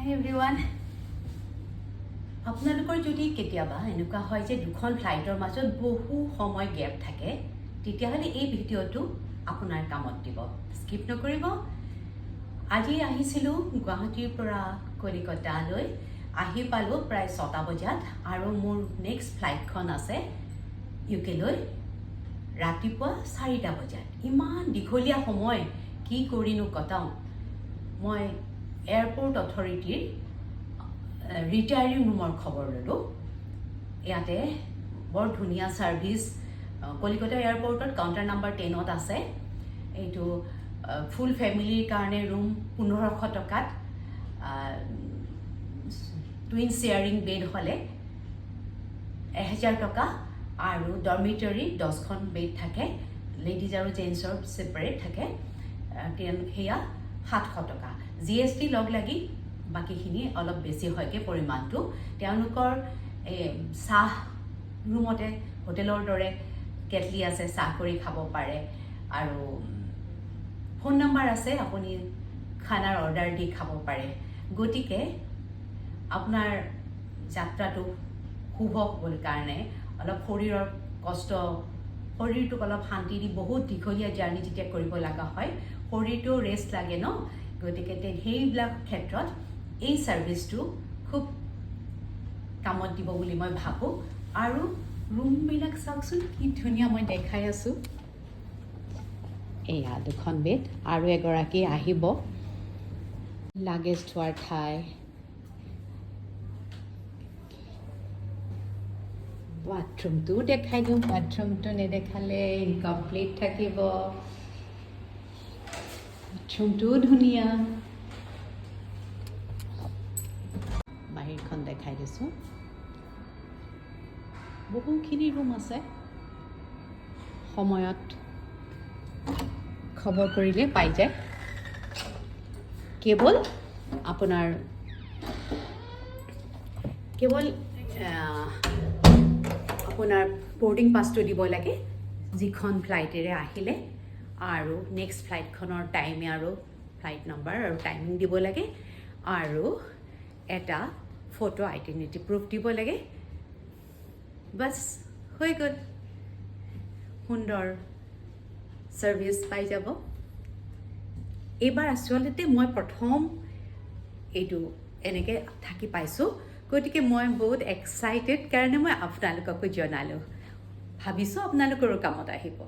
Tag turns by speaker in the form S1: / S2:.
S1: Hi everyone. আপোনালোকৰ যদি কেতিয়াবা এনেকুৱা হয় যে দুখন ফ্লাইটৰ মাজত বহু সময় গ্যাপ থাকে তেতিয়াহলে এই ভিডিওটো আপোনাৰ কামত দিব স্কিপ নকৰিব আজি আহিছিলো গুৱাহাটীৰ পৰা কলিকতালৈ আহি পালো প্ৰায় 6টা বজাত আৰু মোৰ নেক্সট ফ্লাইটখন আছে ইউকে লৈ ৰাতিপুৱা 4টা বজাত ইমান দীঘলীয়া সময় কি কৰিনো কটাও মই এয়াৰপোৰ্ট অথৰিটিৰ ৰিটায়াৰিং ৰুমৰ খবৰ ললো ইয়াতে বৰ ধুনীয়া সাৰ্ভিস কলিকতা এয়াৰপোৰ্টত কাউন্টাৰ নাম্বাৰ 10ত আছে এইটো ফুল ফ্যামিলিৰ কাৰণে ৰুম 1500 টকাত টুইন শেয়াৰিং বেড হলে 1000 টকা আৰু ডৰমিটৰি 10খন বেড থাকে লেডিজ আৰু জেন্টছৰ সেপাৰেট থাকে হেয়া 700 টকা জিএসটি লগ লাগি বাকিখিনি অলপ বেছি হয়কে পৰিমাণটো তেওঁলোকৰ চাহ ৰুমতে হোটেলৰ দৰে কেটলি আছে চাহ কৰি খাব পাৰে আৰু ফোন নাম্বাৰ আছে আপুনি খানাৰ অৰ্ডাৰ দি খাব পাৰে গতিকে আপোনাৰ যাত্ৰাটো শুভ হ'বৰ কাৰণে অলপ শৰীৰৰ কষ্ট শৰীৰটোক অলপ শান্তি দি বহুত দীঘলীয়া জাৰ্নি যেতিয়া কৰিব লগা হয় শৰীৰটো ৰেষ্ট লাগে ন গতিকে সেইবিলাক ক্ষেত্ৰত এই সাৰ্ভিসটো খুব কামত দিব বুলি মই ভাবো আৰু ৰুম বিলাক চাওকচোন কি ধুনীয়া মই দেখাই আছো এয়া দুখন বেড আৰু এগৰাকী আহিব লাগেজ থোৱাৰ ঠাই বাথৰুমটো দেখাই দিওঁ বাথৰুমটো নেদেখালে ইনকমপ্লিট থাকিব বাথৰুমটো ধুনীয়া বাহিৰখন দেখাই দিছো বহুখিনি ৰুম আছে সময়ত খবৰ কৰিলে পাই যায় কেৱল আপোনাৰ বোৰ্ডিং পাছটো দিব লাগে যিখন ফ্লাইটেৰে আহিলে আৰু নেক্সট ফ্লাইটখনৰ টাইম আৰু ফ্লাইট নম্বৰ আৰু টাইমিং দিব লাগে আৰু এটা ফটো আইডেন্টিটি প্ৰুফ দিব লাগে বাস হৈ গ'ল সুন্দৰ সাৰ্ভিস পাই যাব এবাৰ আসলতে মই প্ৰথম এইটো এনেকে থাকি পাইছো গতিকে মই বহুত এক্সাইটেড কাৰণে মই আপোনালোকক জনালো ভাবিছো আপোনালোকৰ কামত আহিব